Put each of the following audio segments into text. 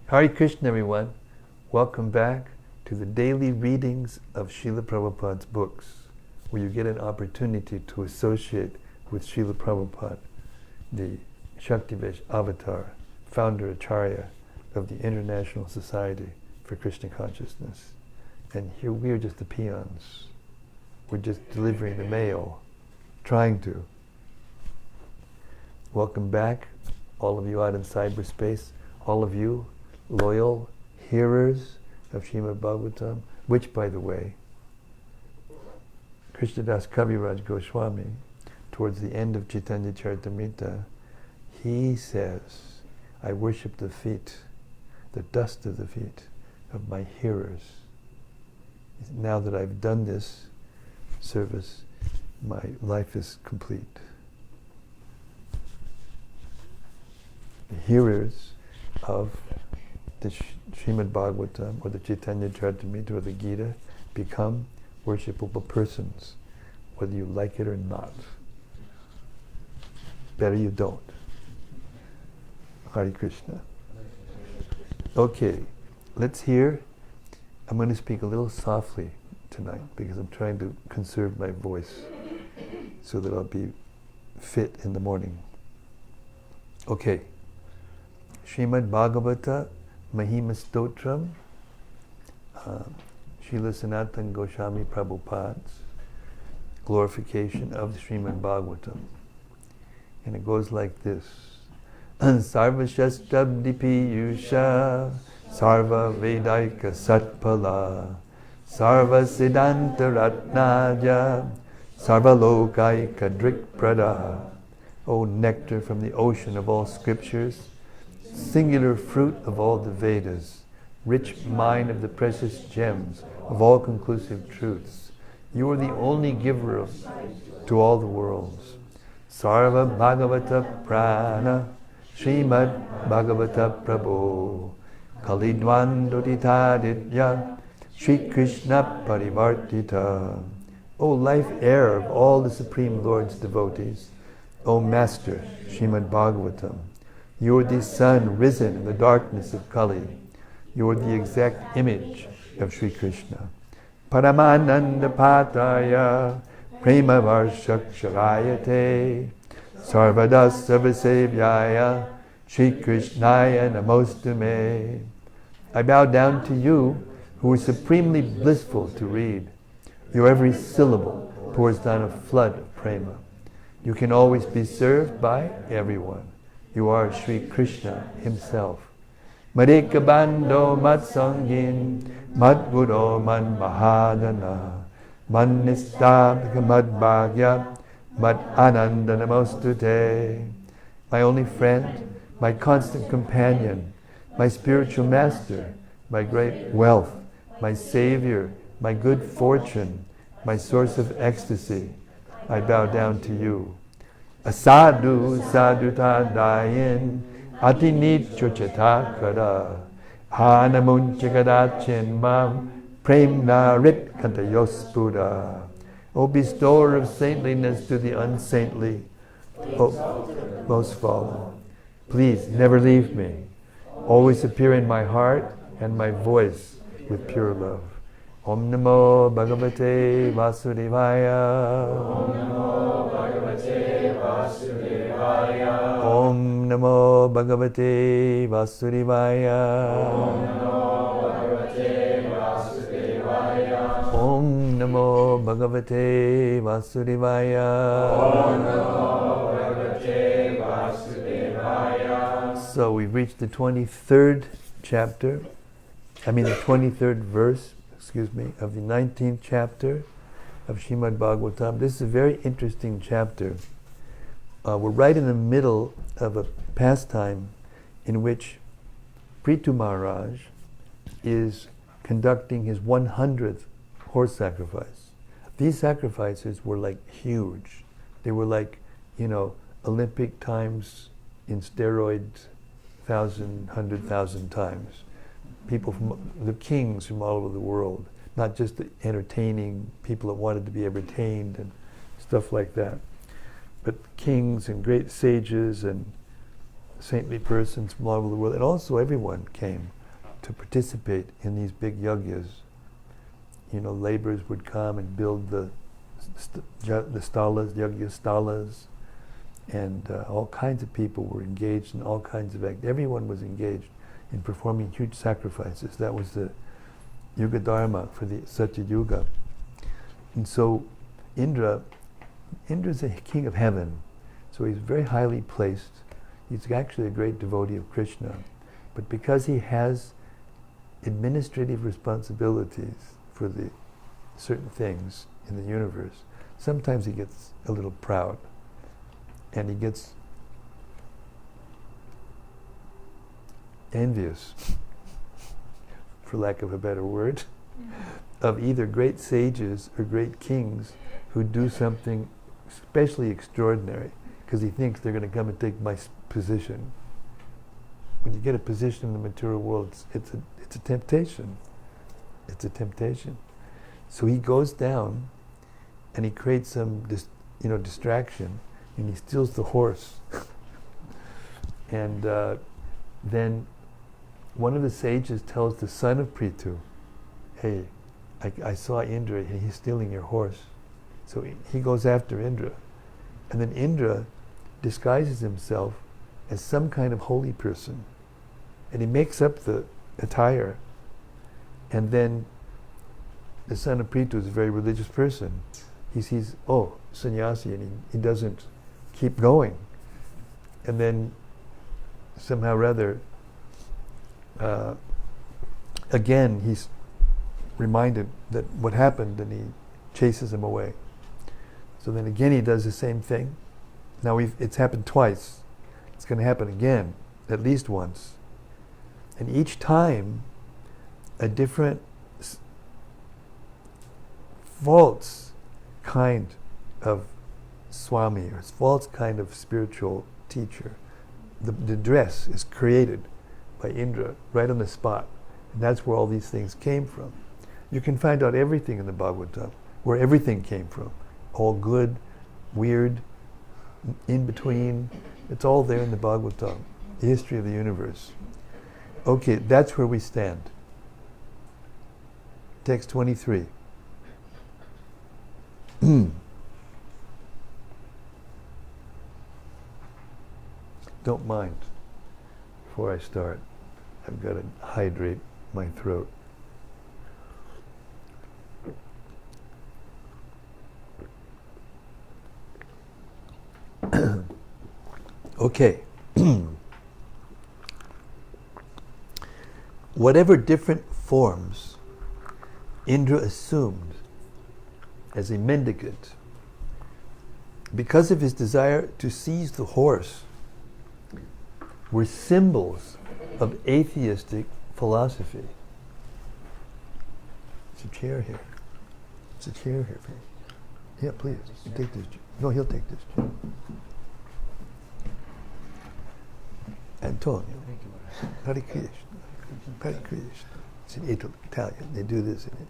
Hare Krishna, everyone. Welcome back to the daily readings of Srila Prabhupada's books, where you get an opportunity to associate with Srila Prabhupada, the Shaktivesh Avatar, founder Acharya of the International Society for Krishna Consciousness. And here we are just the peons. We're just delivering the mail, trying to. Welcome back, all of you out in cyberspace, all of you loyal hearers of Srimad-Bhagavatam, which, by the way, Krishnadas Kaviraj Goswami, towards the end of Chaitanya Charitamrita, he says, I worship the feet, the dust of the feet of my hearers. Now that I've done this service, my life is complete. The hearers of the Srimad-Bhagavatam or the Chaitanya Charitamrita or the Gita become worshipable persons, whether you like it or not. Better you don't. Hare Krishna. Okay, let's hear. I'm going to speak a little softly tonight because I'm trying to conserve my voice so that I'll be fit in the morning. Okay. Srimad-Bhagavata Mahima Stotram, Srila Sanatana Goswami Prabhupada's glorification of the Srimad-Bhagavatam. And it goes like this. Sarva Shastabdipi Yusha Sarva Vedaika Satpala Sarva Siddhanta Ratnaja Sarva Lokaika Drikprada. O nectar from the ocean of all scriptures, singular fruit of all the Vedas, rich mine of the precious gems of all conclusive truths. You are the only giver to all the worlds. Sarva Bhagavata Prana Srimad Bhagavata Prabhu Kalidwan Doditaditya Shri Krishna Parivartita. O life air of all the Supreme Lord's devotees, O Master Srimad Bhagavatam, you are the sun risen in the darkness of Kali. You are the exact image of Sri Krishna. Paramananda Pataya Prema Varshaksharayate Sarvada Sarvasevyaya Sri Krishnaya Namostume. I bow down to you, who are supremely blissful to read. Your every syllable pours down a flood of prema. You can always be served by everyone. You are Sri Krishna himself. Madhika Bando Matsangin Madguro Man Mahadana Mannistabhika Madbhagya Mad Ananda Namostute. My only friend, my constant companion, my spiritual master, my great wealth, my savior, my good fortune, my source of ecstasy, I bow down to you. Asadu saduta dayin atinityo chatakara hanamunchikadachin mam premna rit kantayospura. O bestower of saintliness to the unsaintly, O most fallen, please never leave me. Always appear in my heart and my voice with pure love. Om Namo Bhagavate Vasudevaya. Om Namo Bhagavate Vasudevaya. Om Namo Bhagavate Vasudevaya. Om Namo Bhagavate Vasudevaya. Om Namo Bhagavate Vasudevaya. So we've reached the 23rd chapter, the 23rd verse, of the 19th chapter of Srimad-Bhagavatam. This is a very interesting chapter. We're right in the middle of a pastime in which Prthu Maharaj is conducting his 100th horse sacrifice. These sacrifices were like huge. They were like, Olympic times in steroids, 1,000, 100,000 times. People the kings from all over the world, not just the entertaining people that wanted to be entertained and stuff like that, but kings and great sages and saintly persons from all over the world, and also everyone came to participate in these big yajnas. Laborers would come and build the stalas, yajna stalas, and all kinds of people were engaged in all kinds of acts. Everyone was engaged in performing huge sacrifices. That was the Yuga Dharma for the Satya Yuga. And so Indra's a king of heaven, so he's very highly placed. He's actually a great devotee of Krishna. But because he has administrative responsibilities for the certain things in the universe, sometimes he gets a little proud. And he gets envious, for lack of a better word, of either great sages or great kings who do something especially extraordinary, because he thinks they're going to come and take my position. When you get a position in the material world, it's a temptation. It's a temptation. So he goes down and he creates some distraction, and he steals the horse. And then one of the sages tells the son of Prthu, hey, I saw Indra and he's stealing your horse. So he goes after Indra. And then Indra disguises himself as some kind of holy person. And he makes up the attire. And then the son of Prthu is a very religious person. He sees, sannyasi, and he doesn't keep going. And then somehow or other, again, he's reminded that what happened, and he chases him away. So then again he does the same thing. Now it's happened twice. It's going to happen again, at least once. And each time, a different false kind of Swami, or false kind of spiritual teacher. The dress is created by Indra right on the spot. And that's where all these things came from. You can find out everything in the Bhagavatam, where everything came from. All good, weird, in between. It's all there in the Bhagavatam, the history of the universe. Okay, that's where we stand. Text 23. Don't mind before I start. I've got to hydrate my throat. Okay. Whatever different forms Indra assumed as a mendicant, because of his desire to seize the horse, were symbols of atheistic philosophy. There's a chair here. There's a chair here for you. Yeah, please. You take this chair. No, he'll take this chair. Antonio. Hare Krishna. Hare Krishna. It's in Italian. They do this in it.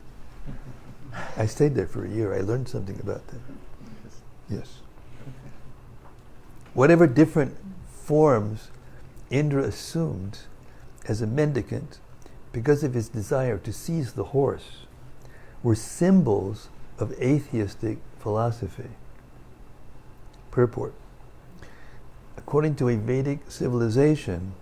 I stayed there for a year. I learned something about them. Yes. Whatever different forms Indra assumed as a mendicant, because of his desire to seize the horse, were symbols of atheistic philosophy. Purport. According to a Vedic civilization,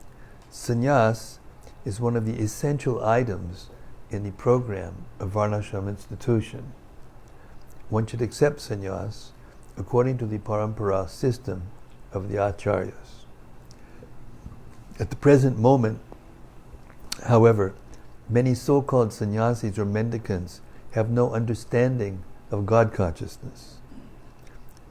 sannyas is one of the essential items in the program of Varnashram institution. One should accept sannyas according to the parampara system of the acharyas. At the present moment, however, many so-called sannyasis or mendicants have no understanding of God consciousness.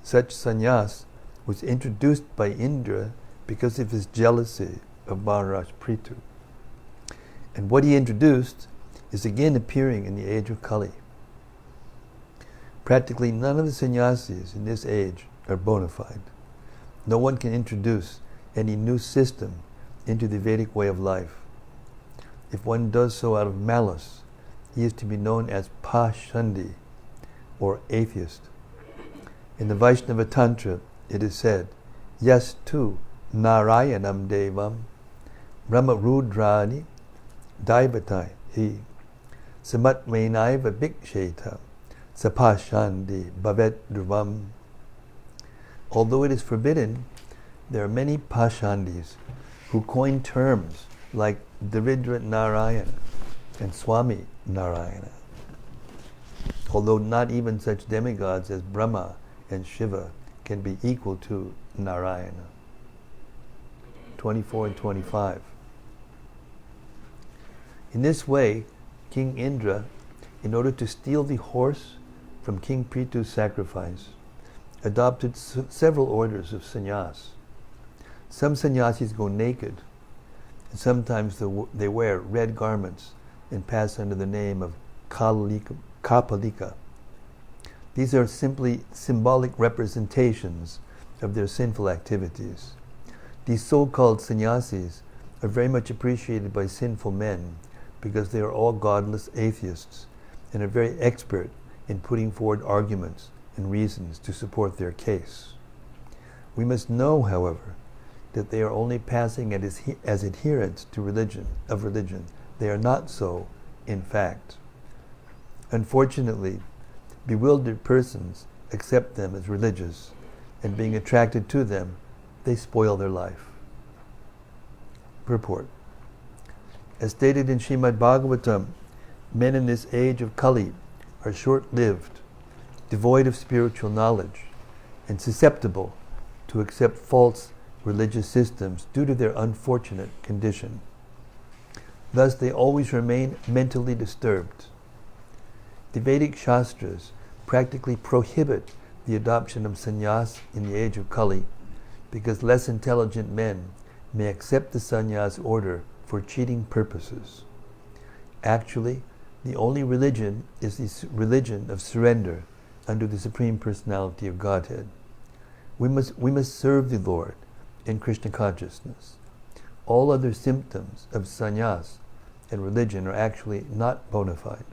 Such sannyas was introduced by Indra because of his jealousy of Maharaj Prthu. And what he introduced is again appearing in the age of Kali. Practically none of the sannyasis in this age are bona fide. No one can introduce any new system into the Vedic way of life. If one does so out of malice, he is to be known as Pashandi, or atheist. In the Vaishnava Tantra, it is said, Yas tu Narayanam Devam Brahma Rudrani Daivatai hi samatmenaiva bhiksheta sapashandi bhavet dhruvam. Although it is forbidden, there are many pashandis who coin terms like Davidra Narayana and Swami Narayana. Although not even such demigods as Brahma and Shiva can be equal to Narayana. 24 and 25. In this way, King Indra, in order to steal the horse from King Prithu's sacrifice, adopted several orders of sannyas. Some sannyasis go naked, and sometimes they wear red garments and pass under the name of Kapalika. These are simply symbolic representations of their sinful activities. These so-called sannyasis are very much appreciated by sinful men because they are all godless atheists and are very expert in putting forward arguments and reasons to support their case. We must know, however, that they are only passing as adherents to religion. They are not so, in fact. Unfortunately, bewildered persons accept them as religious, and being attracted to them, they spoil their life. Purport. As stated in Srimad-Bhagavatam, men in this age of Kali are short-lived, devoid of spiritual knowledge, and susceptible to accept false religious systems due to their unfortunate condition. Thus, they always remain mentally disturbed. The Vedic Shastras practically prohibit the adoption of sannyas in the age of Kali because less intelligent men may accept the sannyas order for cheating purposes. Actually, the only religion is the religion of surrender under the Supreme Personality of Godhead. We must serve the Lord in Krishna consciousness. All other symptoms of sannyas and religion are actually not bona fide.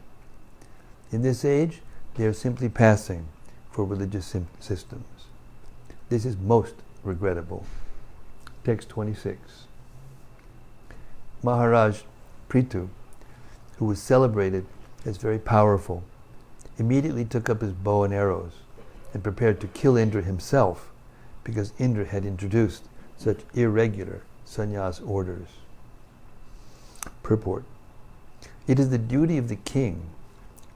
In this age, they are simply passing for religious systems. This is most regrettable. Text 26. Maharaj Prthu, who was celebrated as very powerful, immediately took up his bow and arrows and prepared to kill Indra himself because Indra had introduced such irregular sannyas orders. Purport. It is the duty of the king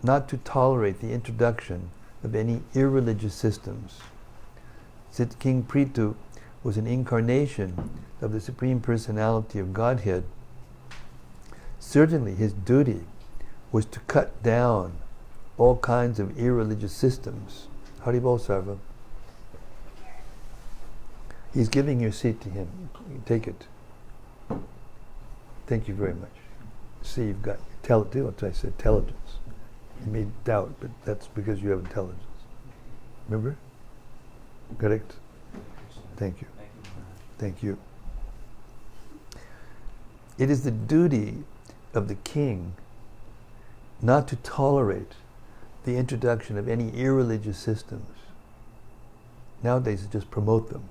not to tolerate the introduction of any irreligious systems. Since King Prthu was an incarnation of the Supreme Personality of Godhead, certainly his duty was to cut down all kinds of irreligious systems. Haribol Sarva. He's giving your seat to him. Take it. Thank you very much. See, you've got intelligence. I said intelligence. You may doubt, but that's because you have intelligence. Remember? Correct? Thank you. Thank you. It is the duty of the king not to tolerate the introduction of any irreligious systems. Nowadays, just promote them.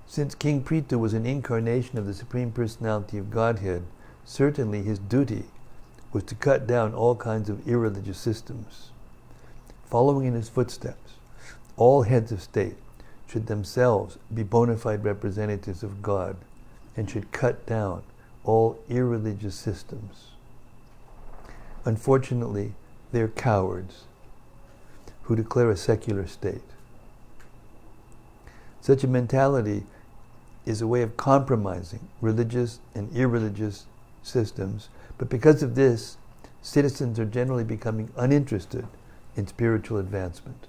Since King Prthu was an incarnation of the Supreme Personality of Godhead, certainly his duty was to cut down all kinds of irreligious systems. Following in his footsteps, all heads of state should themselves be bona fide representatives of God and should cut down all irreligious systems. Unfortunately, they're cowards who declare a secular state. Such a mentality is a way of compromising religious and irreligious systems, but because of this, citizens are generally becoming uninterested in spiritual advancement.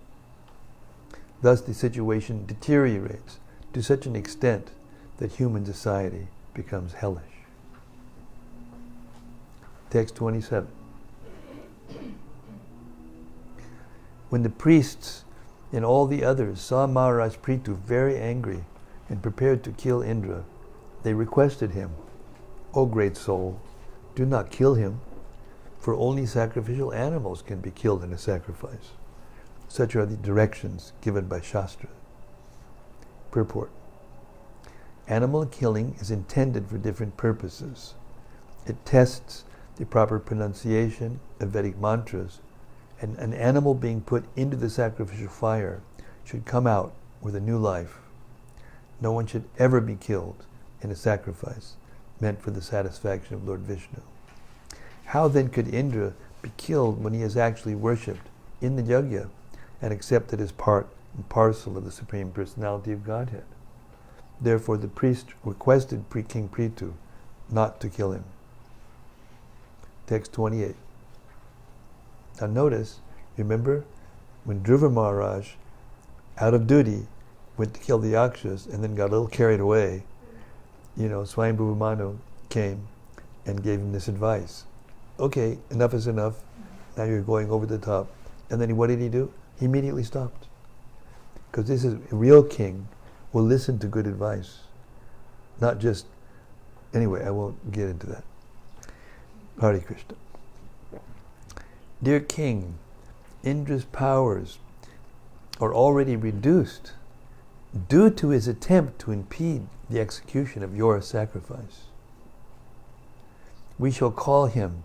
Thus, the situation deteriorates to such an extent that human society becomes hellish. Text 27. When the priests and all the others saw Maharaj Prthu very angry and prepared to kill Indra, they requested him, "O great soul, do not kill him, for only sacrificial animals can be killed in a sacrifice." Such are the directions given by Shastra. Purport. Animal killing is intended for different purposes. It tests the proper pronunciation of Vedic mantras, and an animal being put into the sacrificial fire should come out with a new life. No one should ever be killed in a sacrifice meant for the satisfaction of Lord Vishnu. How then could Indra be killed when he is actually worshipped in the yajna and accepted as part and parcel of the Supreme Personality of Godhead? Therefore the priest requested King Prthu not to kill him. Text 28. Now notice, remember, when Dhruva Maharaj, out of duty, went to kill the Yakshas and then got a little carried away, Swayambhuva Manu came and gave him this advice. Okay, enough is enough. Now you're going over the top. And then what did he do? He immediately stopped. Because this is a real king will listen to good advice. Not just, anyway, I won't get into that. Hare Krishna. Dear King, Indra's powers are already reduced due to his attempt to impede the execution of your sacrifice. We shall call him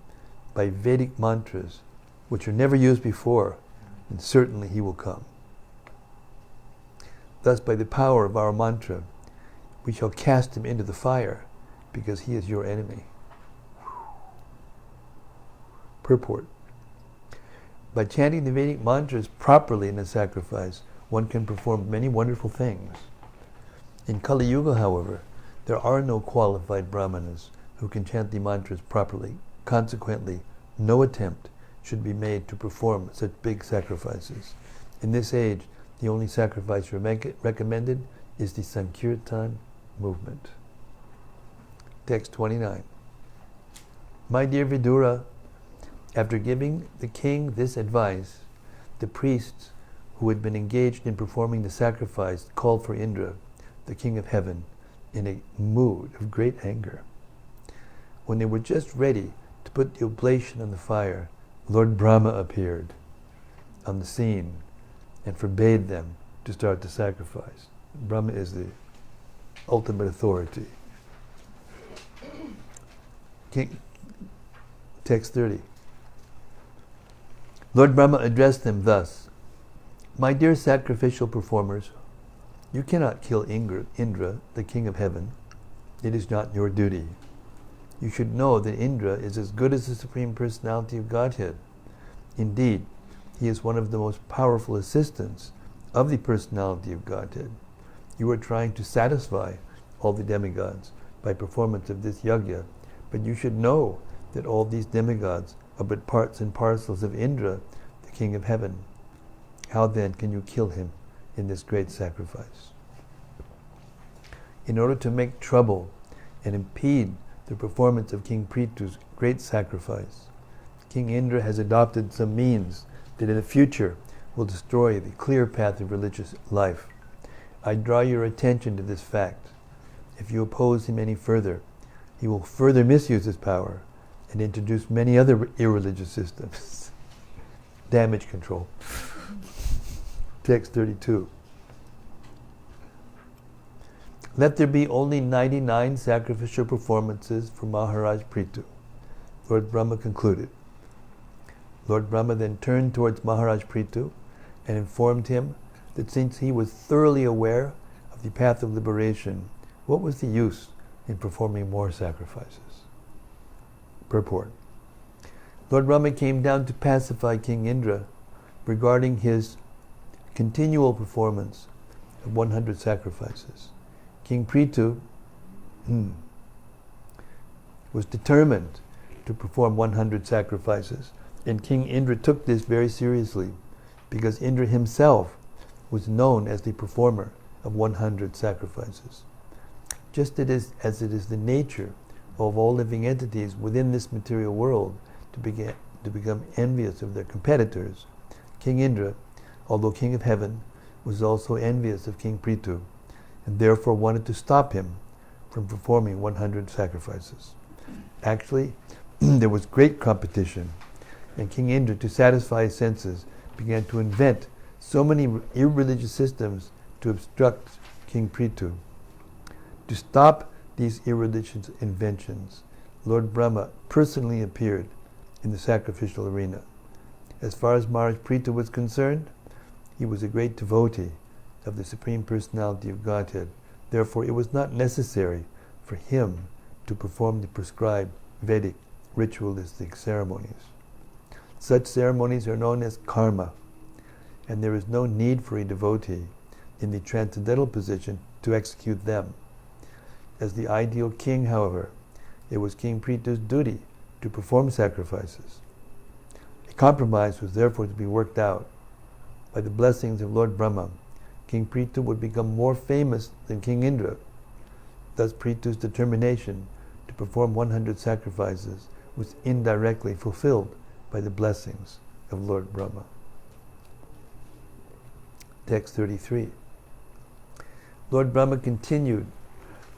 by Vedic mantras, which are never used before, and certainly he will come. Thus, by the power of our mantra, we shall cast him into the fire, because he is your enemy. Purport. By chanting the Vedic mantras properly in a sacrifice, one can perform many wonderful things. In Kali Yuga, however, there are no qualified brahmanas who can chant the mantras properly. Consequently, no attempt should be made to perform such big sacrifices. In this age, the only sacrifice recommended is the Sankirtan movement. Text 29. My dear Vidura, after giving the king this advice, the priests who had been engaged in performing the sacrifice called for Indra, the king of heaven, in a mood of great anger. When they were just ready to put the oblation on the fire, Lord Brahma appeared on the scene and forbade them to start the sacrifice. Brahma is the ultimate authority. Text 30. Lord Brahma addressed them thus: My dear sacrificial performers, you cannot kill Indra, the king of heaven. It is not your duty. You should know that Indra is as good as the Supreme Personality of Godhead. Indeed, he is one of the most powerful assistants of the Personality of Godhead. You are trying to satisfy all the demigods by performance of this yajna, but you should know that all these demigods are but parts and parcels of Indra, the king of heaven. How then can you kill him in this great sacrifice? In order to make trouble and impede the performance of King Prithu's great sacrifice, King Indra has adopted some means that in the future will destroy the clear path of religious life. I draw your attention to this fact. If you oppose him any further, he will further misuse his power and introduce many other irreligious systems. Damage control. Text 32. Let there be only 99 sacrificial performances for Maharaj Prthu. Lord Brahma concluded. Lord Brahma then turned towards Maharaj Prthu and informed him that since he was thoroughly aware of the path of liberation, what was the use in performing more sacrifices? Purport. Lord Brahma came down to pacify King Indra regarding his continual performance of 100 sacrifices. King Prthu was determined to perform 100 sacrifices, and King Indra took this very seriously because Indra himself was known as the performer of 100 sacrifices. Just as it is the nature of all living entities within this material world to become envious of their competitors, King Indra, although king of heaven, was also envious of King Prthu, and therefore wanted to stop him from performing 100 sacrifices. Actually, there was great competition, and King Indra, to satisfy his senses, began to invent so many irreligious systems to obstruct King Prthu. To stop these irreligious inventions, Lord Brahma personally appeared in the sacrificial arena. As far as Maharaj Prthu was concerned, he was a great devotee of the Supreme Personality of Godhead. Therefore, it was not necessary for him to perform the prescribed Vedic ritualistic ceremonies. Such ceremonies are known as karma, and there is no need for a devotee in the transcendental position to execute them. As the ideal king, however, it was King Prithu's duty to perform sacrifices. A compromise was therefore to be worked out. By the blessings of Lord Brahma, King Prthu would become more famous than King Indra. Thus Prithu's determination to perform 100 sacrifices was indirectly fulfilled by the blessings of Lord Brahma. Text 33. Lord Brahma continued,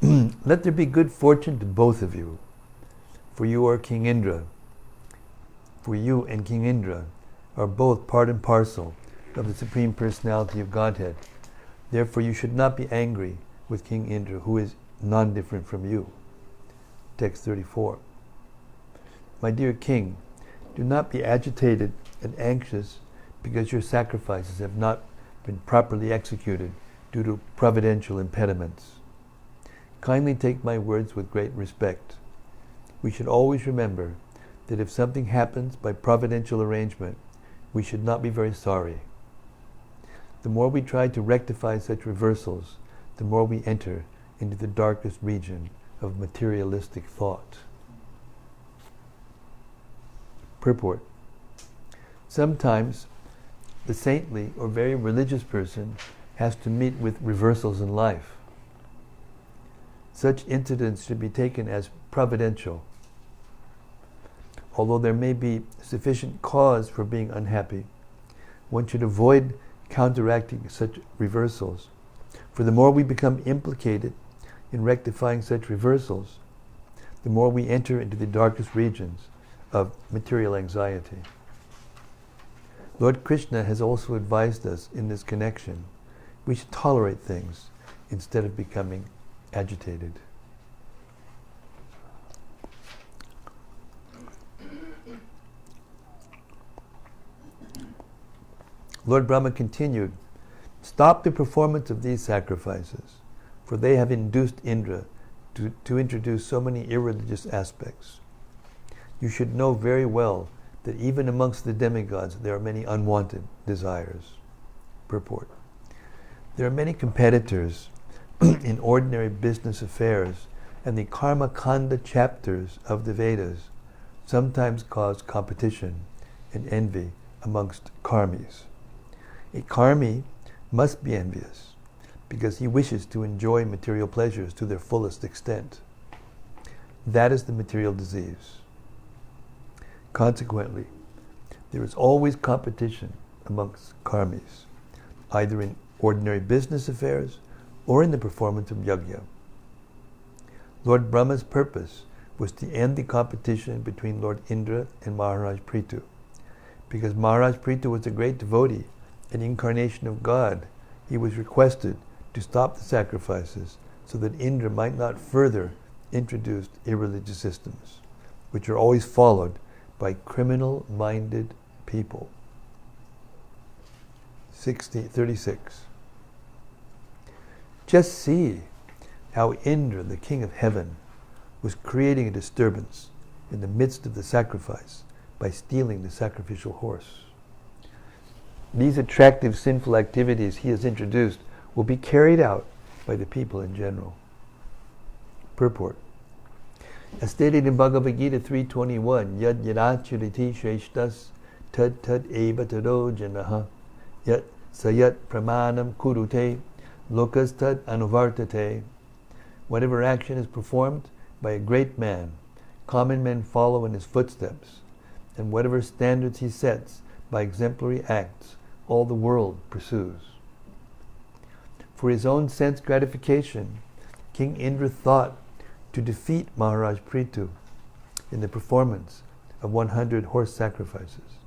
"Let there be good fortune to both of you, for you are King Indra. For you and King Indra are both part and parcel of the Supreme Personality of Godhead. Therefore you should not be angry with King Indra, who is non-different from you." Text 34. "My dear King, do not be agitated and anxious because your sacrifices have not been properly executed due to providential impediments. Kindly take my words with great respect. We should always remember that if something happens by providential arrangement, we should not be very sorry. The more we try to rectify such reversals, the more we enter into the darkest region of materialistic thought." Purport. Sometimes the saintly or very religious person has to meet with reversals in life. Such incidents should be taken as providential. Although there may be sufficient cause for being unhappy, one should avoid counteracting such reversals. For the more we become implicated in rectifying such reversals, the more we enter into the darkest regions of material anxiety. Lord Krishna has also advised us in this connection. We should tolerate things instead of becoming agitated. Lord Brahma continued, "Stop the performance of these sacrifices, for they have induced Indra to introduce so many irreligious aspects. You should know very well that even amongst the demigods there are many unwanted desires." Purport. There are many competitors in ordinary business affairs, and the Karma Kanda chapters of the Vedas sometimes cause competition and envy amongst karmis. A karmi must be envious because he wishes to enjoy material pleasures to their fullest extent. That is the material disease. Consequently, there is always competition amongst karmis, either in ordinary business affairs or in the performance of yajna. Lord Brahma's purpose was to end the competition between Lord Indra and Maharaj Prthu. Because Maharaj Prthu was a great devotee, an incarnation of God, he was requested to stop the sacrifices so that Indra might not further introduce irreligious systems, which are always followed by criminal-minded people. 36. Just see how Indra, the king of heaven, was creating a disturbance in the midst of the sacrifice by stealing the sacrificial horse. These attractive sinful activities he has introduced will be carried out by the people in general. Purport. As stated in Bhagavad Gita 3:21, Yad yadachuriti shreshtas tad tad eva tado janaha yat sayat pramanam kurute lokas tad anuvartate. Whatever action is performed by a great man, common men follow in his footsteps, and whatever standards he sets by exemplary acts, all the world pursues. For his own sense gratification, King Indra thought to defeat Maharaj Prthu in the performance of 100 horse sacrifices.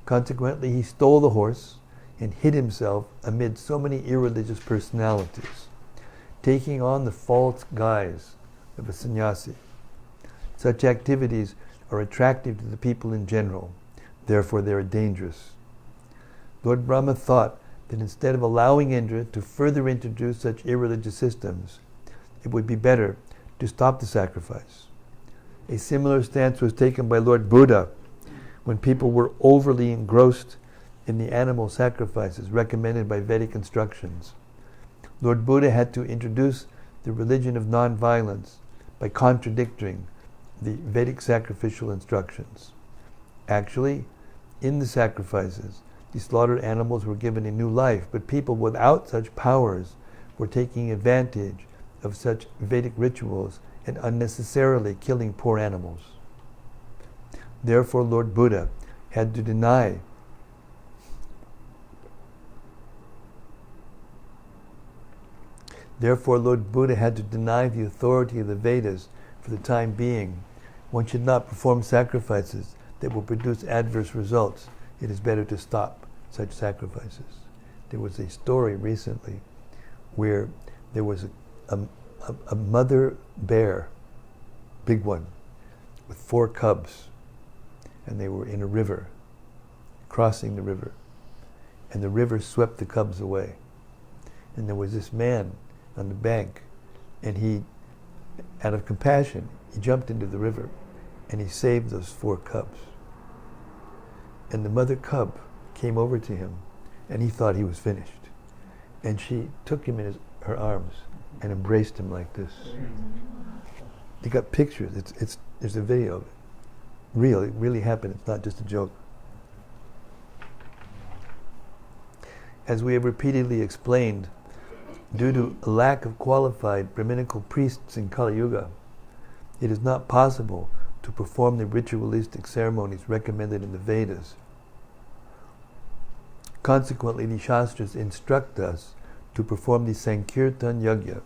Consequently, he stole the horse and hid himself amid so many irreligious personalities. taking on the false guise of a sannyasi. Such activities are attractive to the people in general, therefore they are dangerous. Lord Brahma thought that instead of allowing Indra to further introduce such irreligious systems, it would be better to stop the sacrifice. A similar stance was taken by Lord Buddha when people were overly engrossed in the animal sacrifices recommended by Vedic instructions. Lord Buddha had to introduce the religion of non-violence by contradicting the Vedic sacrificial instructions. Actually, in the sacrifices, the slaughtered animals were given a new life, but people without such powers were taking advantage of such Vedic rituals and unnecessarily killing poor animals. Therefore, Lord Buddha had to deny the authority of the Vedas for the time being. One should not perform sacrifices that will produce adverse results. It is better to stop such sacrifices. There was a story recently where there was a mother bear, big one, with 4 cubs, and they were in a river, crossing the river, and the river swept the cubs away. And there was this man on the bank, and he, out of compassion, he jumped into the river and he saved those 4 cubs. And the mother cub came over to him and he thought he was finished. And she took him in her arms and embraced him like this. They got pictures. There's a video of it. It really happened. It's not just a joke. As we have repeatedly explained, due to a lack of qualified Brahminical priests in Kali Yuga, it is not possible to perform the ritualistic ceremonies recommended in the Vedas. Consequently, the Shastras instruct us to perform the Sankirtan Yajna.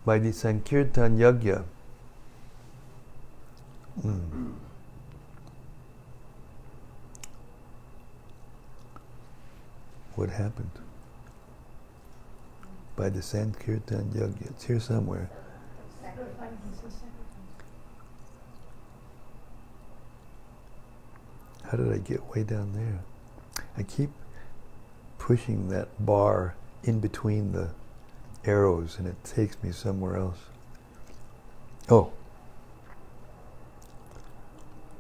By the Sankirtan Yajna, what happened? By the Sankirtan Yajna. It's here somewhere. How did I get way down there? I keep pushing that bar in between the arrows and it takes me somewhere else. Oh.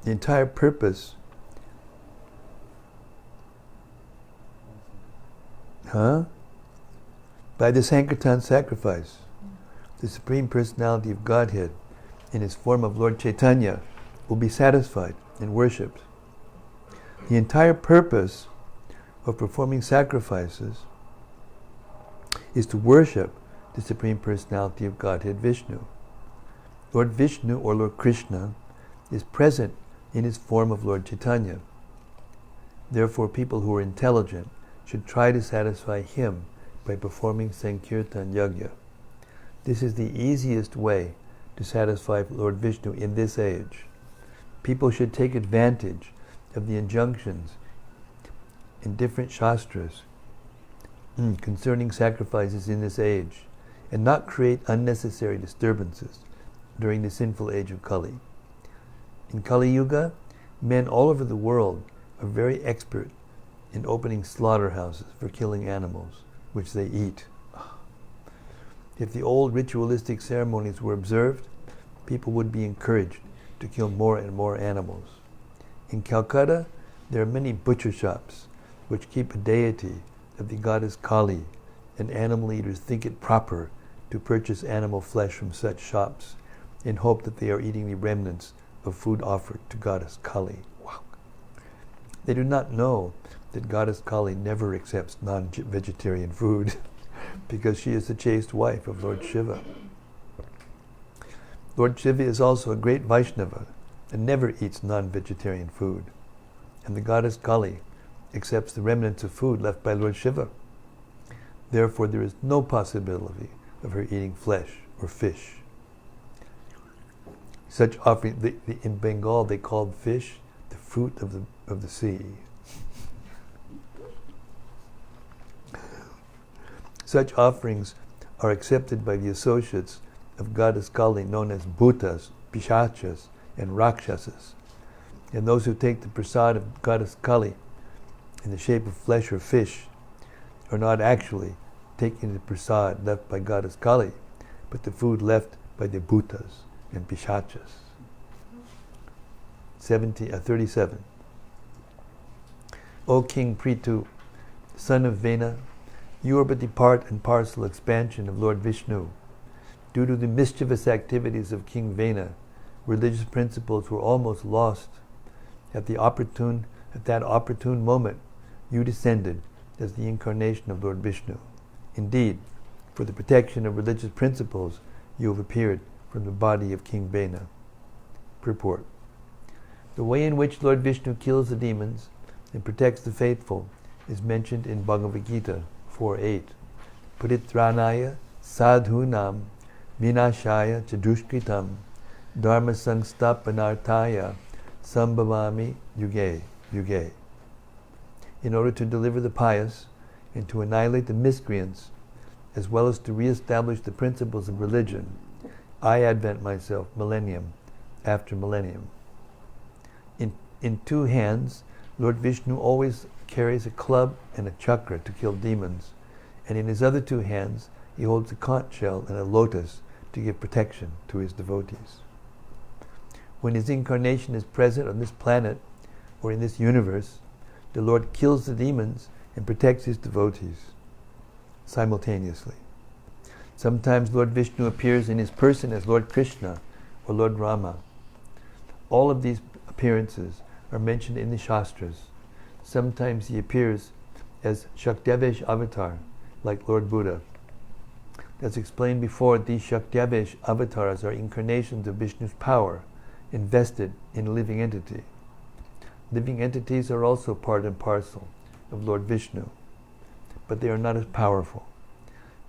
The entire purpose by the Sankirtan sacrifice, the Supreme Personality of Godhead in his form of Lord Chaitanya will be satisfied and worshipped. The entire purpose of performing sacrifices is to worship the Supreme Personality of Godhead, Vishnu. Lord Vishnu, or Lord Krishna, is present in his form of Lord Chaitanya. Therefore, people who are intelligent should try to satisfy him by performing Sankirtan Yajna. This is the easiest way to satisfy Lord Vishnu in this age. People should take advantage of the injunctions in different Shastras concerning sacrifices in this age and not create unnecessary disturbances during the sinful age of Kali. In Kali Yuga, men all over the world are very expert in opening slaughterhouses for killing animals, which they eat. If the old ritualistic ceremonies were observed, people would be encouraged to kill more and more animals. In Calcutta, there are many butcher shops which keep a deity of the goddess Kali, and animal eaters think it proper to purchase animal flesh from such shops in hope that they are eating the remnants of food offered to goddess Kali. Wow. They do not know that goddess Kali never accepts non-vegetarian food because she is the chaste wife of Lord Shiva. Lord Shiva is also a great Vaishnava and never eats non-vegetarian food. And the goddess Kali accepts the remnants of food left by Lord Shiva. Therefore, there is no possibility of her eating flesh or fish. Such offering, in Bengal, they called fish the fruit of the sea. Such offerings are accepted by the associates of goddess Kali, known as Bhutas, Pishachas, and Rakshasas. And those who take the prasad of goddess Kali in the shape of flesh or fish are not actually taking the prasad left by goddess Kali, but the food left by the Bhutas and Pishachas. 37. O King Prthu, son of Vena, you are but the part and parcel expansion of Lord Vishnu. Due to the mischievous activities of King Vena, religious principles were almost lost. At that opportune moment, you descended as the incarnation of Lord Vishnu. Indeed, for the protection of religious principles, you have appeared from the body of King Vena. Purport. The way in which Lord Vishnu kills the demons and protects the faithful is mentioned in Bhagavad Gita 4.8. Paritranaya sadhunam vinashaya chadushkritam dharma sangstapanartaya sambhavami yuge yuge. In order to deliver the pious and to annihilate the miscreants, as well as to re-establish the principles of religion, I advent myself millennium after millennium. In two hands, Lord Vishnu always carries a club and a chakra to kill demons, and in his other two hands he holds a conch shell and a lotus to give protection to his devotees. When his incarnation is present on this planet or in this universe, the Lord kills the demons and protects his devotees simultaneously. Sometimes Lord Vishnu appears in his person as Lord Krishna or Lord Rama. All of these appearances are mentioned in the Shastras. Sometimes he appears as Shaktiavesh avatar, like Lord Buddha. As explained before, these Shaktiavesh avatars are incarnations of Vishnu's power invested in a living entity. Living entities are also part and parcel of Lord Vishnu, but they are not as powerful.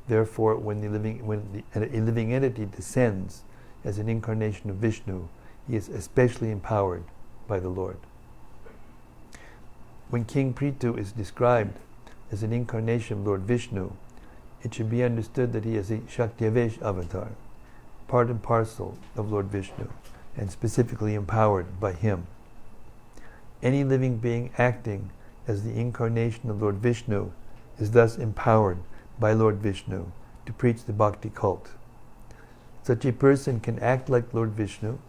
Therefore, when a living entity descends as an incarnation of Vishnu, he is especially empowered by the Lord. When King Prthu is described as an incarnation of Lord Vishnu, it should be understood that he is a Shaktiavesh avatar, part and parcel of Lord Vishnu, and specifically empowered by him. Any living being acting as the incarnation of Lord Vishnu is thus empowered by Lord Vishnu to preach the bhakti cult. Such a person can act like Lord Vishnu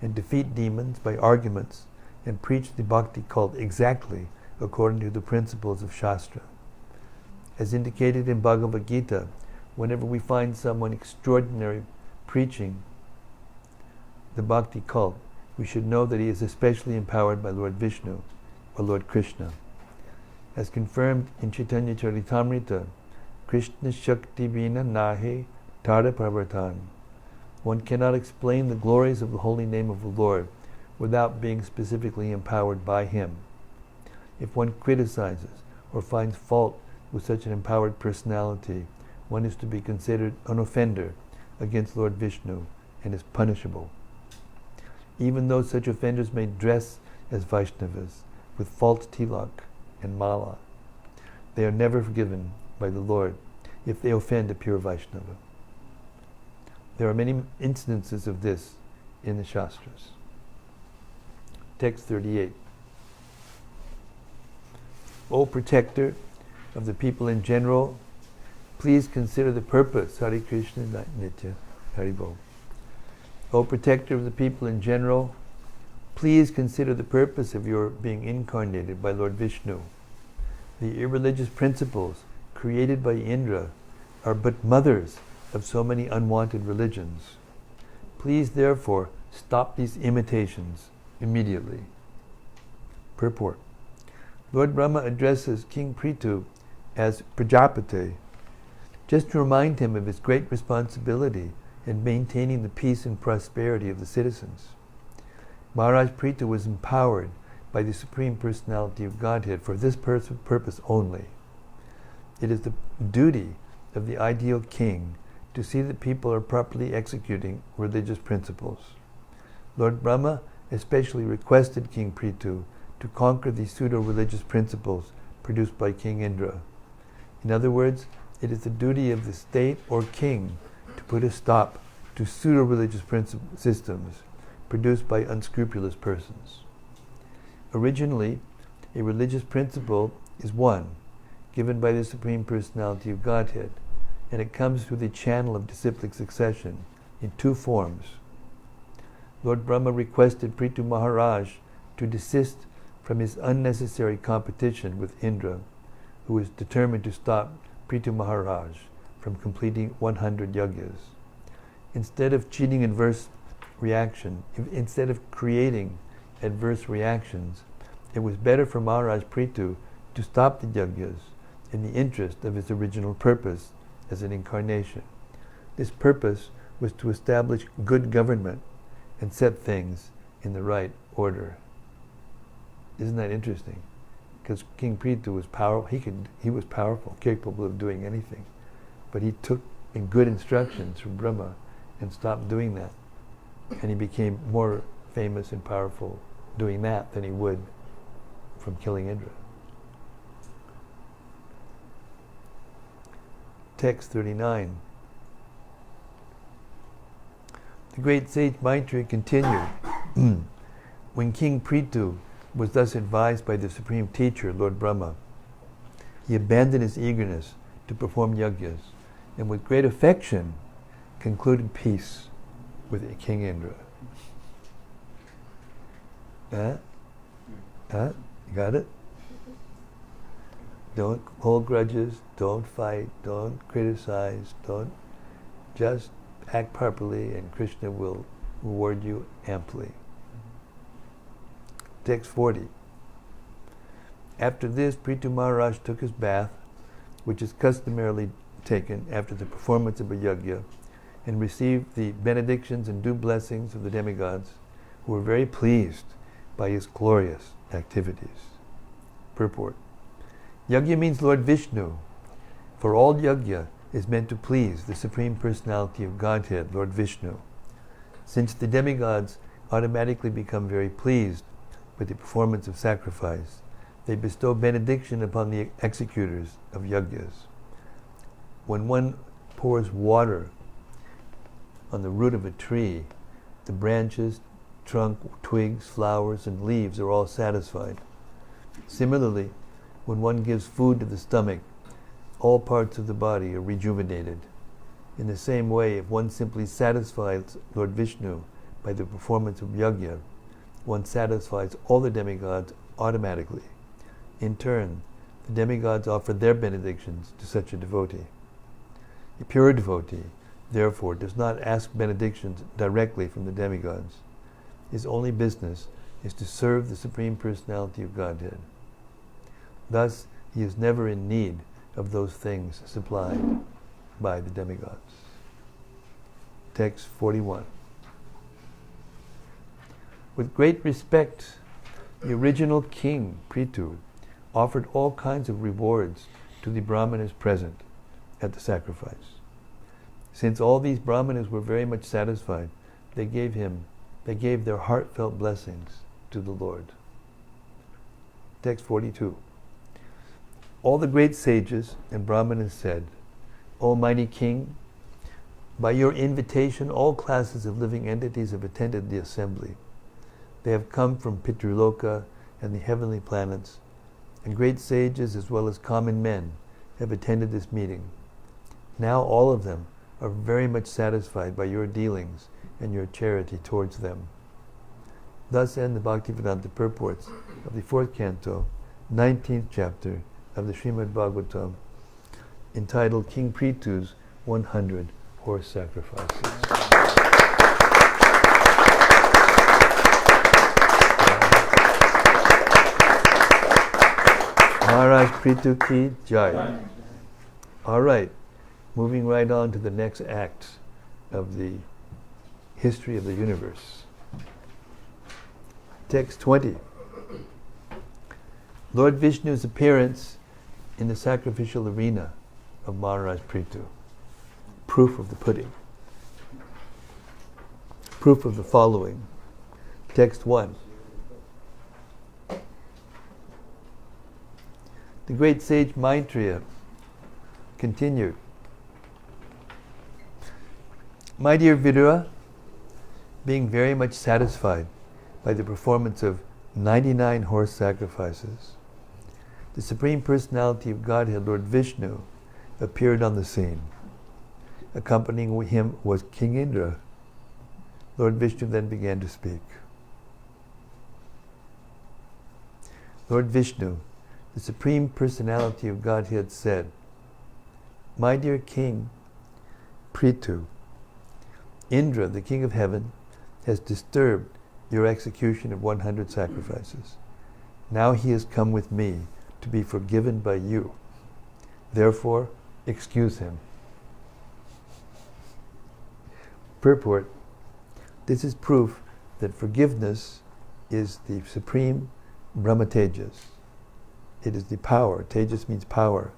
and defeat demons by arguments and preach the bhakti cult exactly according to the principles of Shastra. As indicated in Bhagavad Gita, whenever we find someone extraordinary preaching the bhakti cult, we should know that he is especially empowered by Lord Vishnu or Lord Krishna. As confirmed in Chaitanya Charitamrita, Krishna Shakti Vina Nahi Tara Pravartan. One cannot explain the glories of the holy name of the Lord without being specifically empowered by him. If one criticizes or finds fault with such an empowered personality, one is to be considered an offender against Lord Vishnu and is punishable. Even though such offenders may dress as Vaishnavas with false tilak and mala, they are never forgiven by the Lord if they offend a pure Vaishnava. There are many instances of this in the Shastras. Text 38. O protector of the people in general, please consider the purpose. Hare Krishna Nitya Haribol. O protector of the people in general, please consider the purpose of your being incarnated by Lord Vishnu. The irreligious principles created by Indra are but mothers of so many unwanted religions. Please therefore stop these imitations immediately. Purport. Lord Brahma addresses King Prthu as Prajapati, just to remind him of his great responsibility in maintaining the peace and prosperity of the citizens. Maharaj Prthu was empowered by the Supreme Personality of Godhead for this purpose only. It is the duty of the ideal king to see that people are properly executing religious principles. Lord Brahma especially requested King Prthu to conquer the pseudo-religious principles produced by King Indra. In other words, it is the duty of the state or king to put a stop to pseudo-religious systems produced by unscrupulous persons. Originally, a religious principle is one, given by the Supreme Personality of Godhead, and it comes through the channel of disciplic succession in two forms. Lord Brahma requested Prthu Maharaj to desist from his unnecessary competition with Indra, who was determined to stop Prthu Maharaj from completing 100 yagyas. Instead of creating adverse reactions, it was better for Maharaj Prthu to stop the yagyas in the interest of his original purpose as an incarnation. This purpose was to establish good government and set things in the right order. Isn't that interesting? Because King Prthu was powerful. He was powerful, capable of doing anything. But he took in good instructions from Brahma and stopped doing that. And he became more famous and powerful doing that than he would from killing Indra. Text 39. The great sage Maitreya continued, when King Prthu was thus advised by the Supreme Teacher, Lord Brahma, he abandoned his eagerness to perform yagyas and with great affection concluded peace with King Indra. You got it? Don't hold grudges, don't fight, don't criticize, don't just act properly and Krishna will reward you amply. Text 40. After this, Prthu Maharaj took his bath, which is customarily taken after the performance of a yajna, and received the benedictions and due blessings of the demigods, who were very pleased by his glorious activities. Purport. Yajna means Lord Vishnu, for all yajna is meant to please the Supreme Personality of Godhead, Lord Vishnu. Since the demigods automatically become very pleased with the performance of sacrifice, they bestow benediction upon the executors of yajnas. When one pours water on the root of a tree, the branches, trunk, twigs, flowers, and leaves are all satisfied. Similarly, when one gives food to the stomach, all parts of the body are rejuvenated. In the same way, if one simply satisfies Lord Vishnu by the performance of yajna, one satisfies all the demigods automatically. In turn, the demigods offer their benedictions to such a devotee. A pure devotee, therefore, does not ask benedictions directly from the demigods. His only business is to serve the Supreme Personality of Godhead. Thus, he is never in need of those things supplied by the demigods. Text 41. With great respect, the original king, Prthu, offered all kinds of rewards to the brahmanas present at the sacrifice. Since all these brahmanas were very much satisfied, they gave their heartfelt blessings to the Lord. Text 42. All the great sages and brahmanas said, O mighty king, by your invitation all classes of living entities have attended the assembly. They have come from Pitruloka and the heavenly planets, and great sages as well as common men have attended this meeting. Now all of them are very much satisfied by your dealings and your charity towards them. Thus end the Bhaktivedanta purports of the 4th canto, 19th chapter of the Srimad-Bhagavatam, entitled King Prithu's 100 Horse Sacrifices. Maharaj Prthu ki jai. All right, moving right on to the next act of the history of the universe. Text 20. Lord Vishnu's appearance in the sacrificial arena of Maharaj Prthu. Proof of the pudding. Proof of the following. Text 1. The great sage Maitreya continued. My dear Vidura, being very much satisfied by the performance of 99 horse sacrifices, the Supreme Personality of Godhead, Lord Vishnu, appeared on the scene. Accompanying him was King Indra. Lord Vishnu then began to speak. Lord Vishnu, the Supreme Personality of Godhead, said, "My dear King Prthu, Indra, the King of Heaven, has disturbed your execution of 100 sacrifices. Now he has come with me to be forgiven by you. Therefore, excuse him." Purport: this is proof that forgiveness is the supreme Brahma Tejas. It is the power. Tejas means power.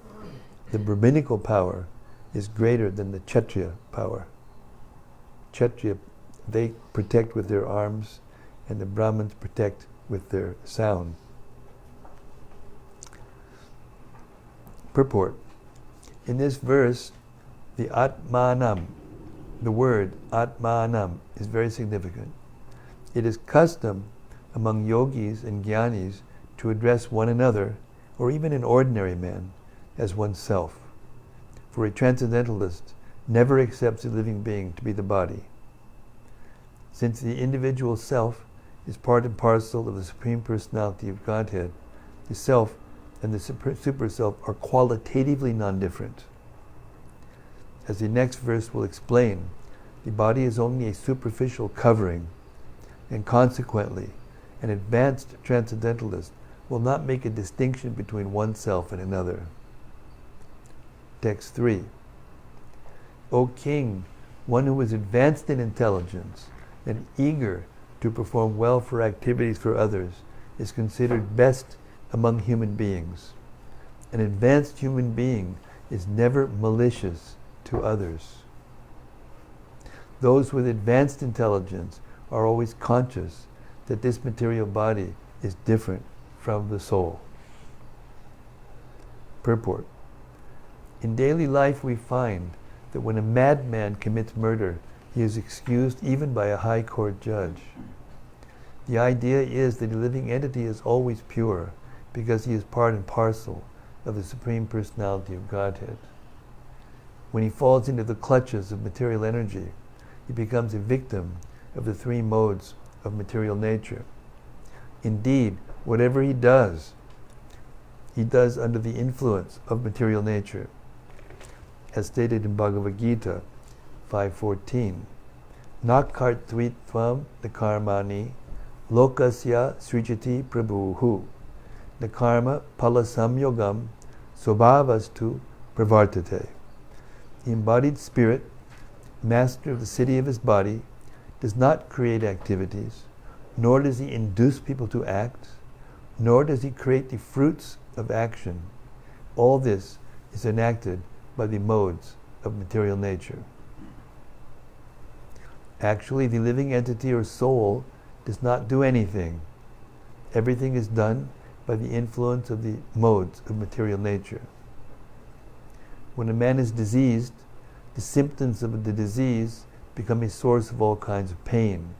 The Brahminical power is greater than the Kshatriya power. Kshatriya, they protect with their arms, and the Brahmins protect with their sound. Purport: in this verse, the Atmanam, the word Atmanam, is very significant. It is custom among yogis and jnanis to address one another, or even an ordinary man, as oneself. For a transcendentalist never accepts a living being to be the body. Since the individual self is part and parcel of the Supreme Personality of Godhead, the self and the super self are qualitatively non-different. As the next verse will explain, the body is only a superficial covering, and consequently, an advanced transcendentalist will not make a distinction between oneself and another. Text 3. O King, one who is advanced in intelligence and eager to perform well for activities for others is considered best among human beings. An advanced human being is never malicious to others. Those with advanced intelligence are always conscious that this material body is different from the soul. Purport: in daily life we find that when a madman commits murder, he is excused even by a high court judge. The idea is that a living entity is always pure because he is part and parcel of the Supreme Personality of Godhead. When he falls into the clutches of material energy, he becomes a victim of the three modes of material nature. Indeed, whatever he does under the influence of material nature. As stated in Bhagavad Gita 5:14, Nakartvitvam nakarmani lokasya srijati prabhuhu nakarma palasamyogam sobhavastu pravartate. The embodied spirit, master of the city of his body, does not create activities, nor does he induce people to act, nor does he create the fruits of action. All this is enacted by the modes of material nature. Actually, the living entity or soul does not do anything. Everything is done by the influence of the modes of material nature. When a man is diseased, the symptoms of the disease become a source of all kinds of pain.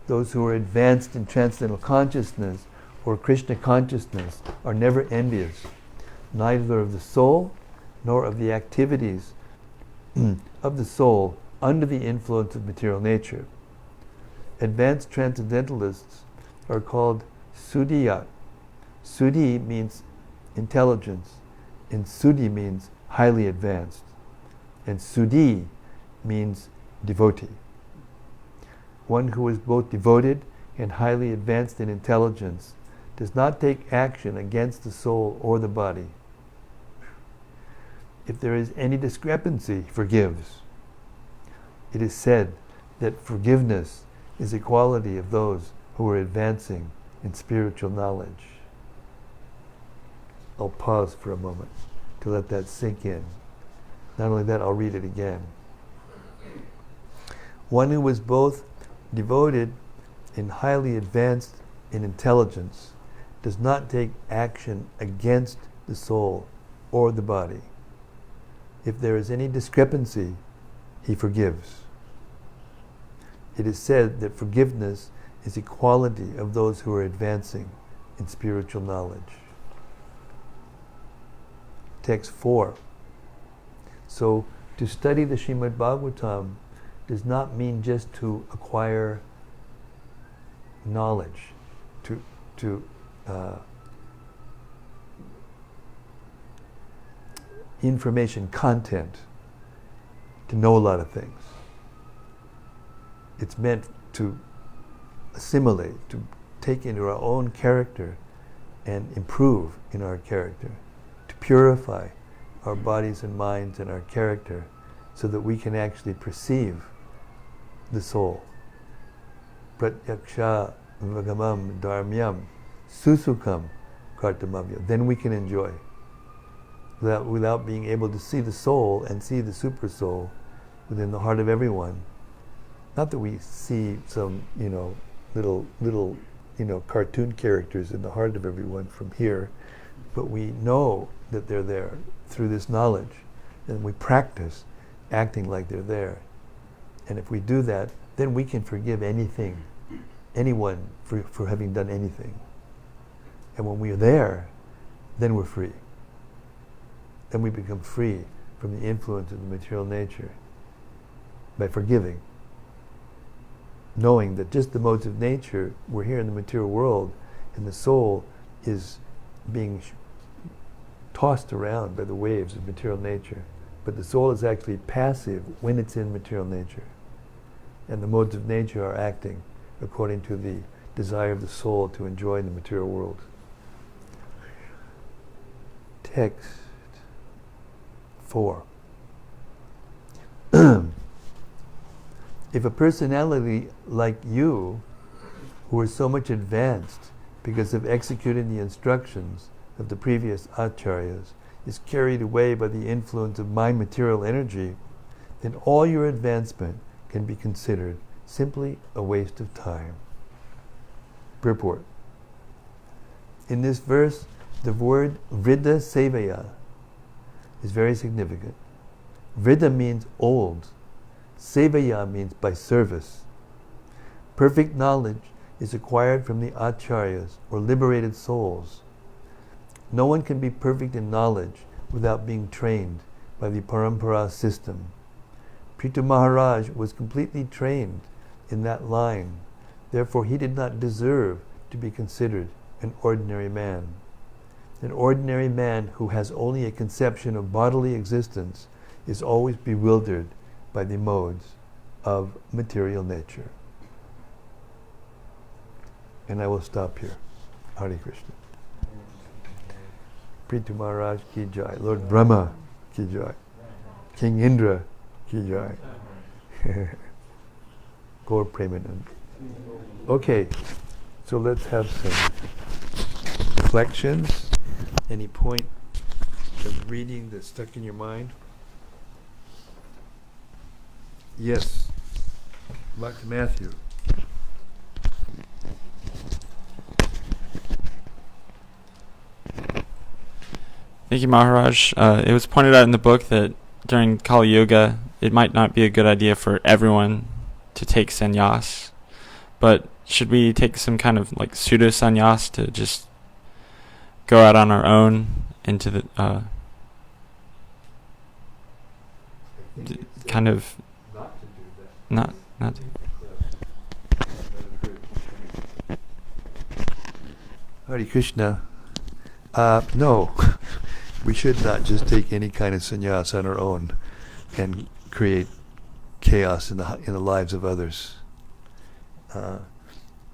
Those who are advanced in transcendental consciousness or Krishna consciousness are never envious, neither of the soul nor of the activities of the soul under the influence of material nature. Advanced transcendentalists are called Suddhiyat. Suddhi means intelligence, and Suddhi means highly advanced, and Suddhi means devotee. One who is both devoted and highly advanced in intelligence does not take action against the soul or the body. If there is any discrepancy, he forgives. It is said that forgiveness is a quality of those who are advancing in spiritual knowledge. I'll pause for a moment to let that sink in. Not only that, I'll read it again. One who was both devoted and highly advanced in intelligence does not take action against the soul or the body. If there is any discrepancy, he forgives. It is said that forgiveness is a quality of those who are advancing in spiritual knowledge. Text 4. So, to study the Srimad-Bhagavatam does not mean just to acquire knowledge, to information, content, to know a lot of things. It's meant to assimilate, to take into our own character and improve in our character, to purify our bodies and minds and our character so that we can actually perceive the soul. Pratyaksha vagamam dharmyam susukam kartamavya. Then we can enjoy. Without being able to see the soul and see the super soul within the heart of everyone. Not that we see some, little, cartoon characters in the heart of everyone from here, but we know that they're there through this knowledge, and we practice acting like they're there. And if we do that, then we can forgive anyone for having done anything. And when we are there, then we're free. Then we become free from the influence of the material nature by forgiving. Knowing that just the modes of nature, we're here in the material world, and the soul is being tossed around by the waves of material nature. But the soul is actually passive when it's in material nature. And the modes of nature are acting according to the desire of the soul to enjoy the material world. Text 4. If a personality like you, who are so much advanced because of executing the instructions of the previous acharyas, is carried away by the influence of my material energy, then all your advancement can be considered simply a waste of time. Purport. In this verse, the word vriddha sevaya is very significant. Vriddha means old. Sevaya means by service. Perfect knowledge is acquired from the acharyas or liberated souls. No one can be perfect in knowledge without being trained by the parampara system. Prthu Maharaj was completely trained in that line. Therefore, he did not deserve to be considered an ordinary man. An ordinary man who has only a conception of bodily existence is always bewildered by the modes of material nature. And I will stop here. Hare Krishna. Prthu Maharaj ki jai. Lord Brahma ki jai. King Indra ki jai. Gaur Premanand. Okay, so let's have some reflections. Any point of reading that's stuck in your mind? Yes. Dr. Matthew. Thank you, Maharaj. It was pointed out in the book that during Kali Yuga, it might not be a good idea for everyone to take sannyas, but should we take some kind of like pseudo sannyas to just go out on our own into the kind of not Hare Krishna. No, we should not just take any kind of sannyas on our own and create chaos in the lives of others.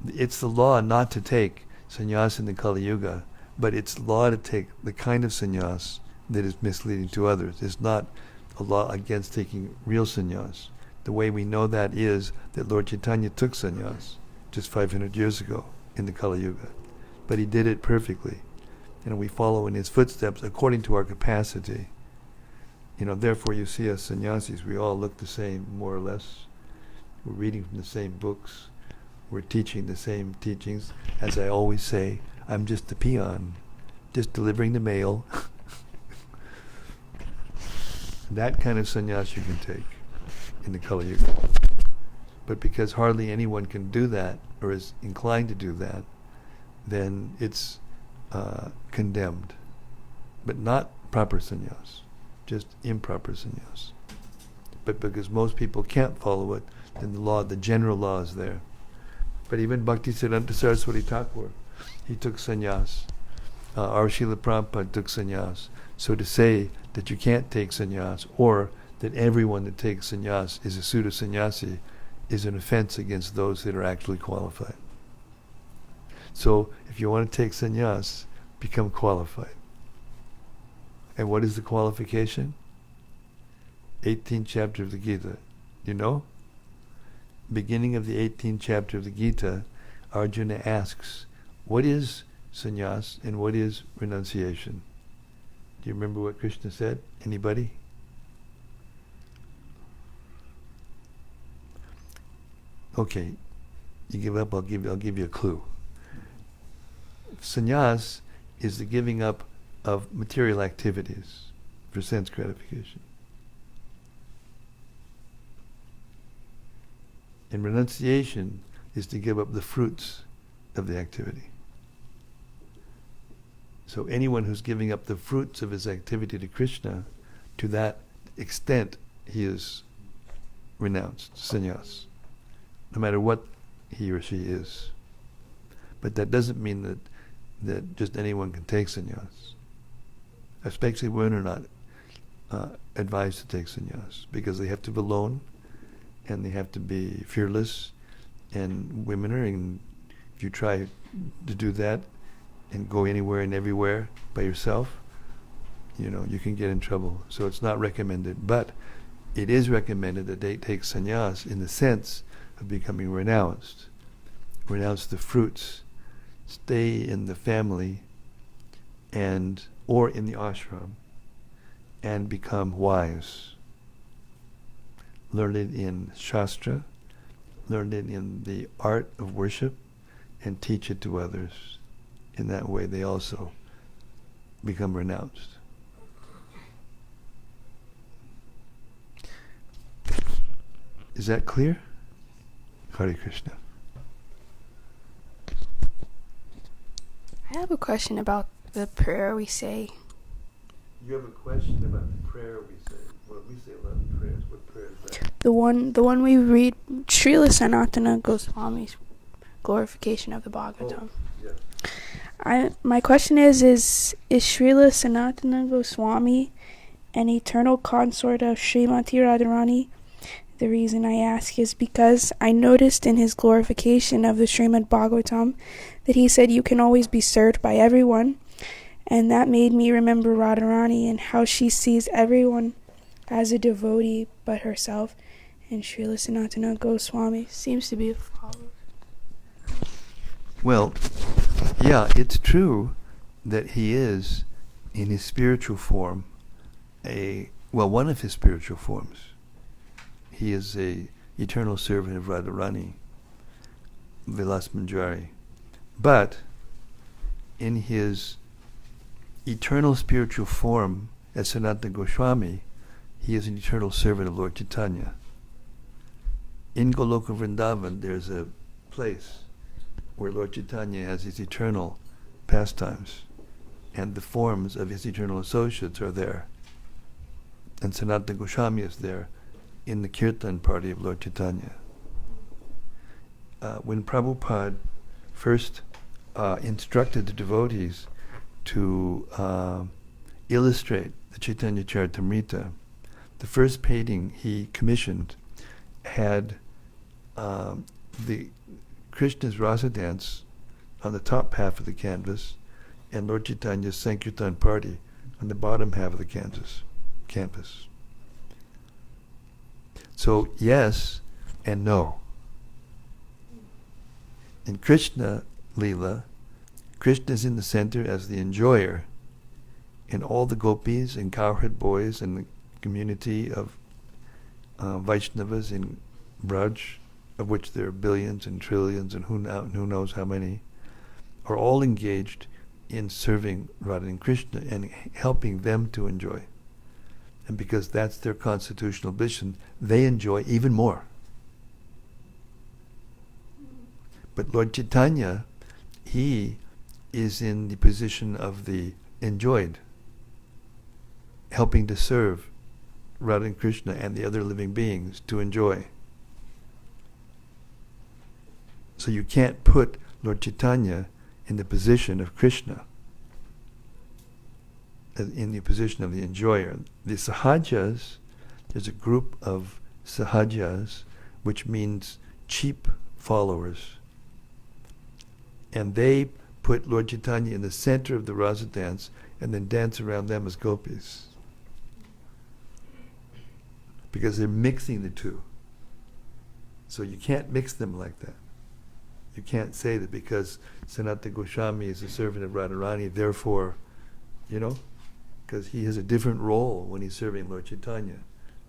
It's the law not to take sannyas in the Kali Yuga, but it's law to take the kind of sannyas that is misleading to others. It's not a law against taking real sannyas. The way we know that is that Lord Chaitanya took sannyas just 500 years ago in the Kali Yuga, but he did it perfectly, and we follow in his footsteps according to our capacity. Therefore you see us sannyasis, we all look the same, more or less. We're reading from the same books. We're teaching the same teachings. As I always say, I'm just a peon, just delivering the mail. That kind of sannyas you can take in the Kali Yuga. But because hardly anyone can do that or is inclined to do that, then it's condemned. But not proper sannyas, just improper sannyas. But because most people can't follow it, then the general law is there. But even Bhaktisiddhanta Saraswati Thakur, he took sannyas. Our Srila Prabhupada took sannyas. So to say that you can't take sannyas, or that everyone that takes sannyas is a pseudo sannyasi, is an offense against those that are actually qualified. So if you want to take sannyas, become qualified. And what is the qualification? 18th chapter of the Gita. You know? Beginning of the 18th chapter of the Gita, Arjuna asks, what is sannyas and what is renunciation? Do you remember what Krishna said? Anybody? Okay, you give up, I'll give you a clue. Sannyas is the giving up of material activities for sense gratification. And renunciation is to give up the fruits of the activity. So anyone who's giving up the fruits of his activity to Krishna, to that extent, he is renounced, sannyas, no matter what he or she is. But that doesn't mean that just anyone can take sannyas. Especially women are not advised to take sannyas, because they have to be alone, and they have to be fearless, and women are, and if you try to do that and go anywhere and everywhere by yourself, you can get in trouble. So it's not recommended. But it is recommended that they take sannyas in the sense of becoming renounced. Renounce the fruits. Stay in the family or in the ashram and become wise. Learn it in Shastra, learn it in the art of worship, and teach it to others. In that way they also become renounced. Is that clear? Hare Krishna. I have a question about the prayer we say. You have a question about the prayer we say? Well, we say a lot of prayers. What prayer is that? The one we read, Srila Sanatana Goswami's glorification of the Bhagavatam. Oh, yeah. My question is Srila Sanatana Goswami an eternal consort of Srimati Radharani? The reason I ask is because I noticed in his glorification of the Srimad-Bhagavatam that he said you can always be served by everyone, and that made me remember Radharani and how she sees everyone as a devotee but herself, and Srila Sanatana Goswami seems to be a follower. Well, yeah, it's true that he is, in his spiritual form, one of his spiritual forms. He is a eternal servant of Radharani, Vilas Manjari. But in his eternal spiritual form as Sanatana Goswami, he is an eternal servant of Lord Chaitanya. In Goloka Vrindavan, there's a place where Lord Chaitanya has his eternal pastimes, and the forms of his eternal associates are there. And Sanatana Goswami is there in the Kirtan party of Lord Chaitanya. When Prabhupada first instructed the devotees to illustrate the Chaitanya Charitamrita, the first painting he commissioned had the Krishna's rasa dance on the top half of the canvas and Lord Chaitanya's Sankirtan party on the bottom half of the canvas. So yes and no. In Krishna Leela, Krishna is in the center as the enjoyer, and all the gopis and cowherd boys and the community of Vaishnavas in Braj, of which there are billions and trillions and who knows how many, are all engaged in serving Radha and Krishna and helping them to enjoy. And because that's their constitutional position, they enjoy even more. But Lord Chaitanya, he is in the position of the enjoyed, helping to serve Radha and Krishna and the other living beings to enjoy. So you can't put Lord Chaitanya in the position of Krishna, in the position of the enjoyer. The sahajas, there's a group of sahajas, which means cheap followers. And they put Lord Chaitanya in the center of the rasa dance and then dance around them as gopis. Because they're mixing the two. So you can't mix them like that. You can't say that because Sanatana Goswami is a servant of Radharani, therefore, because he has a different role when he's serving Lord Chaitanya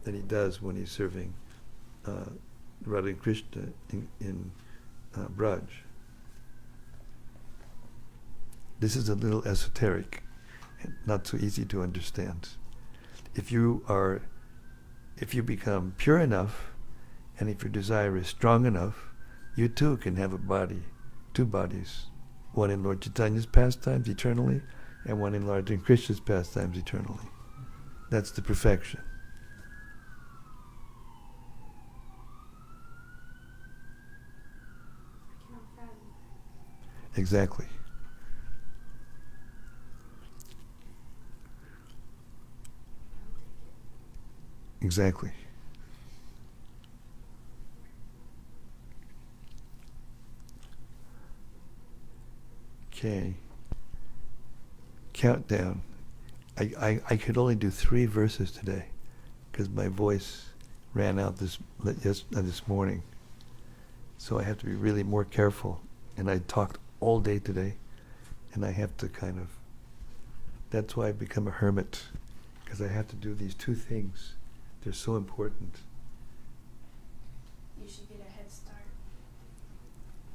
than he does when he's serving Radha and Krishna in Braj. This is a little esoteric and not so easy to understand. If you become pure enough, and if your desire is strong enough, you too can have a body, two bodies, one in Lord Chaitanya's pastimes eternally, and one in Lord Krishna's pastimes eternally. That's the perfection. Exactly. Exactly. Okay. Countdown. I could only do 3 verses today because my voice ran out this morning. So I have to be really more careful. And I talked all day today, and I have to that's why I've become a hermit, because I have to do these 2 things. They're so important. You should get a head start.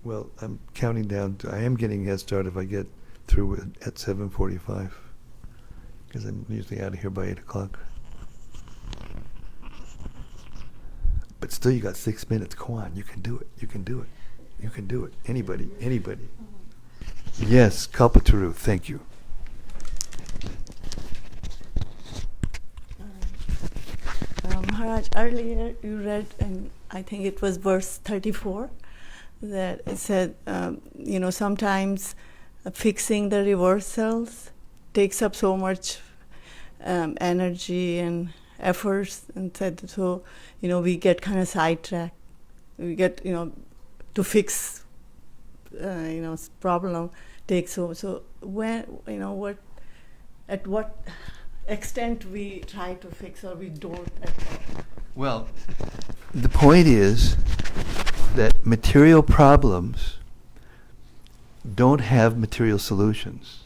Well, I'm counting down I am getting a head start if I get through at 7:45, because I'm usually out of here by 8 o'clock. But still, you got 6 minutes. Come on, you can do it. You can do it. You can do it. Anybody. Yes, Kalpataru, thank you. Maharaj, earlier you read, and I think it was verse 34, that it said, sometimes fixing the reversals takes up so much energy and efforts, and said, so, we get kind of sidetracked. We get, to fix, problem takes so when, at what extent we try to fix or we don't at all. Well, the point is that material problems don't have material solutions.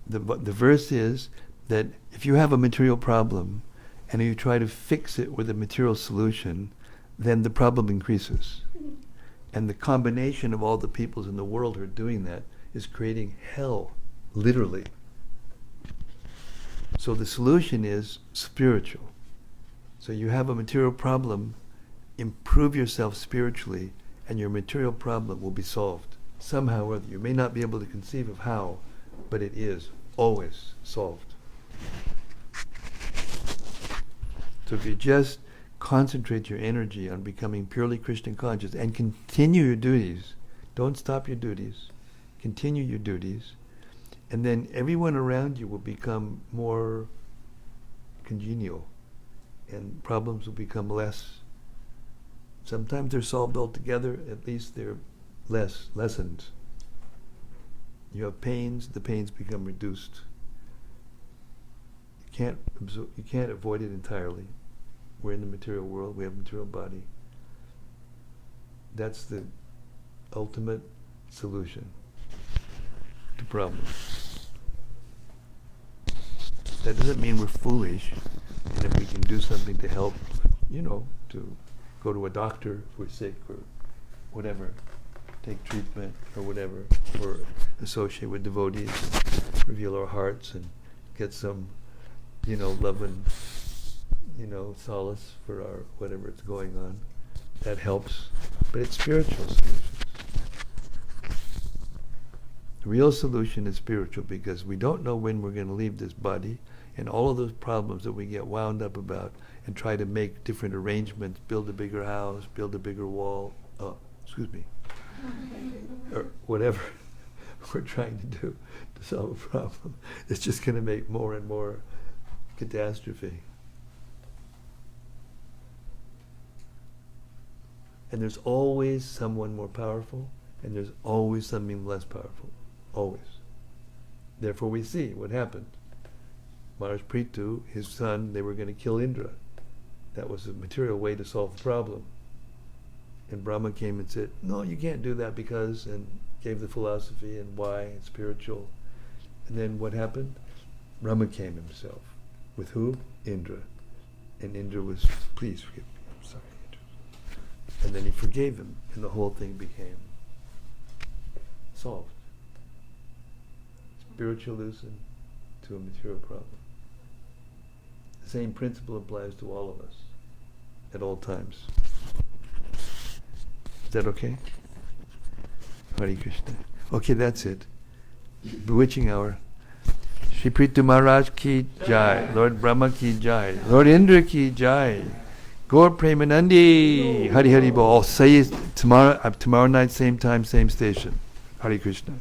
The verse is that if you have a material problem and you try to fix it with a material solution, then the problem increases. And the combination of all the peoples in the world who are doing that is creating hell, literally. So the solution is spiritual. So you have a material problem, improve yourself spiritually, and your material problem will be solved. Somehow or other. You may not be able to conceive of how, but it is always solved. So if you just concentrate your energy on becoming purely Krishna conscious and continue your duties, don't stop your duties, continue your duties, and then everyone around you will become more congenial and problems will become less. Sometimes they're solved altogether, at least they're lessened. You have pains, the pains become reduced. You can't avoid it entirely. We're in the material world, we have a material body. That's the ultimate solution to problems. That doesn't mean we're foolish, and if we can do something to help, to go to a doctor if we're sick or whatever, take treatment or whatever, or associate with devotees, reveal our hearts and get some, love and, solace for our whatever it's going on. That helps. But it's spiritual solutions. The real solution is spiritual, because we don't know when we're going to leave this body, and all of those problems that we get wound up about and try to make different arrangements, build a bigger house, build a bigger wall, or whatever we're trying to do to solve a problem. It's just going to make more and more catastrophe. And there's always someone more powerful, and there's always something less powerful. Always. Therefore we see what happened. Maharaj Prthu, his son, they were going to kill Indra. That was a material way to solve the problem. And Brahma came and said, no, you can't do that because, and gave the philosophy and why, and spiritual. And then what happened? Brahma came himself. With who? Indra. And Indra was, please forgive me, I'm sorry, Indra. And then he forgave him, and the whole thing became solved. Spiritual solution to a material problem. The same principle applies to all of us at all times. Is that okay? Hare Krishna. Okay, that's it. Bewitching hour. Shri Prthu Maharaj ki jai. Lord Brahma ki jai. Lord Indra ki jai. Gaur Premanandi. Hari Hari Bol. I'll say it tomorrow night, same time, same station. Hare Krishna.